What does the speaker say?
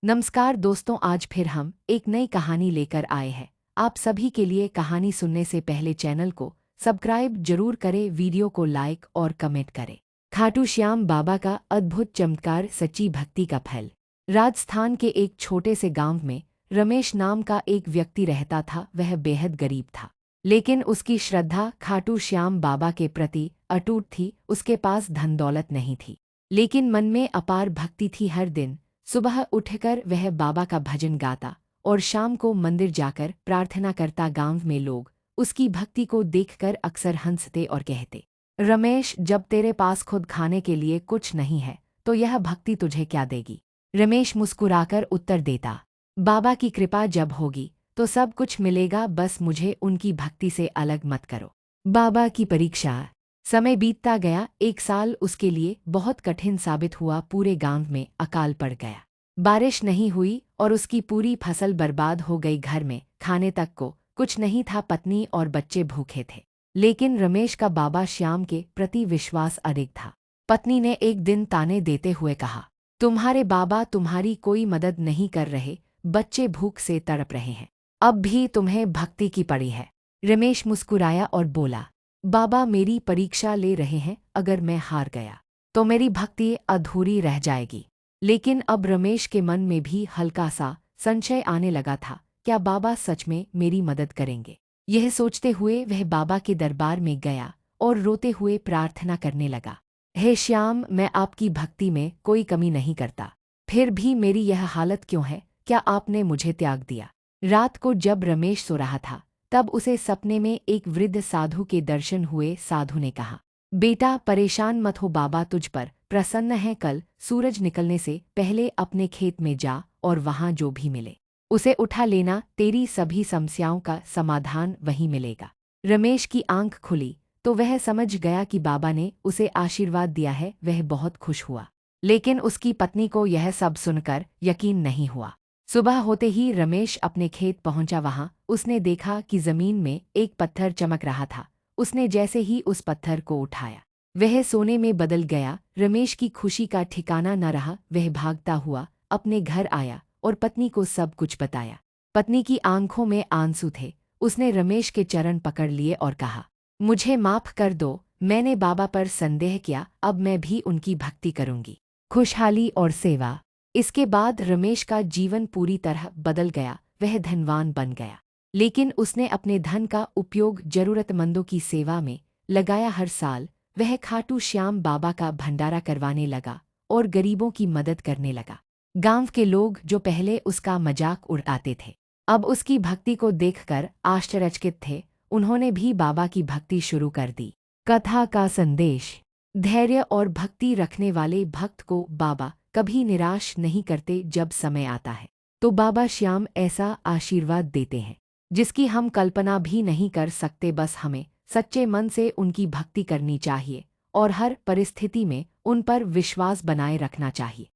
नमस्कार दोस्तों, आज फिर हम एक नई कहानी लेकर आए हैं। आप सभी के लिए कहानी सुनने से पहले चैनल को सब्सक्राइब जरूर करें, वीडियो को लाइक और कमेंट करें। खाटू श्याम बाबा का अद्भुत चमत्कार, सच्ची भक्ति का फल। राजस्थान के एक छोटे से गांव में रमेश नाम का एक व्यक्ति रहता था। वह बेहद गरीब था, लेकिन उसकी श्रद्धा खाटू श्याम बाबा के प्रति अटूट थी। उसके पास धन दौलत नहीं थी, लेकिन मन में अपार भक्ति थी। हर दिन सुबह उठकर वह बाबा का भजन गाता और शाम को मंदिर जाकर प्रार्थना करता। गांव में लोग उसकी भक्ति को देखकर अक्सर हंसते और कहते, रमेश, जब तेरे पास खुद खाने के लिए कुछ नहीं है तो यह भक्ति तुझे क्या देगी। रमेश मुस्कुराकर उत्तर देता, बाबा की कृपा जब होगी तो सब कुछ मिलेगा, बस मुझे उनकी भक्ति से अलग मत करो। बाबा की परीक्षा। समय बीतता गया। एक साल उसके लिए बहुत कठिन साबित हुआ। पूरे गांव में अकाल पड़ गया, बारिश नहीं हुई और उसकी पूरी फसल बर्बाद हो गई। घर में खाने तक को कुछ नहीं था। पत्नी और बच्चे भूखे थे, लेकिन रमेश का बाबा श्याम के प्रति विश्वास अडिग था। पत्नी ने एक दिन ताने देते हुए कहा, तुम्हारे बाबा तुम्हारी कोई मदद नहीं कर रहे, बच्चे भूख से तड़प रहे हैं, अब भी तुम्हें भक्ति की पड़ी है। रमेश मुस्कुराया और बोला, बाबा मेरी परीक्षा ले रहे हैं, अगर मैं हार गया तो मेरी भक्ति अधूरी रह जाएगी। लेकिन अब रमेश के मन में भी हल्का सा संशय आने लगा था, क्या बाबा सच में मेरी मदद करेंगे। यह सोचते हुए वह बाबा के दरबार में गया और रोते हुए प्रार्थना करने लगा, हे श्याम, मैं आपकी भक्ति में कोई कमी नहीं करता, फिर भी मेरी यह हालत क्यों है, क्या आपने मुझे त्याग दिया। रात को जब रमेश सो रहा था तब उसे सपने में एक वृद्ध साधु के दर्शन हुए। साधु ने कहा, बेटा परेशान मत हो, बाबा तुझ पर प्रसन्न है। कल सूरज निकलने से पहले अपने खेत में जा और वहां जो भी मिले उसे उठा लेना, तेरी सभी समस्याओं का समाधान वहीं मिलेगा। रमेश की आंख खुली तो वह समझ गया कि बाबा ने उसे आशीर्वाद दिया है। वह बहुत खुश हुआ, लेकिन उसकी पत्नी को यह सब सुनकर यकीन नहीं हुआ। सुबह होते ही रमेश अपने खेत पहुंचा। वहां उसने देखा कि जमीन में एक पत्थर चमक रहा था। उसने जैसे ही उस पत्थर को उठाया, वह सोने में बदल गया। रमेश की खुशी का ठिकाना न रहा। वह भागता हुआ अपने घर आया और पत्नी को सब कुछ बताया। पत्नी की आंखों में आंसू थे। उसने रमेश के चरण पकड़ लिए और कहा, मुझे माफ कर दो, मैंने बाबा पर संदेह किया, अब मैं भी उनकी भक्ति करूंगी। खुशहाली और सेवा। इसके बाद रमेश का जीवन पूरी तरह बदल गया। वह धनवान बन गया, लेकिन उसने अपने धन का उपयोग जरूरतमंदों की सेवा में लगाया। हर साल वह खाटू श्याम बाबा का भंडारा करवाने लगा और गरीबों की मदद करने लगा। गांव के लोग जो पहले उसका मजाक उड़ाते थे, अब उसकी भक्ति को देखकर आश्चर्यचकित थे। उन्होंने भी बाबा की भक्ति शुरू कर दी। कथा का संदेश। धैर्य और भक्ति रखने वाले भक्त को बाबा कभी निराश नहीं करते। जब समय आता है तो बाबा श्याम ऐसा आशीर्वाद देते हैं जिसकी हम कल्पना भी नहीं कर सकते। बस हमें सच्चे मन से उनकी भक्ति करनी चाहिए और हर परिस्थिति में उन पर विश्वास बनाए रखना चाहिए।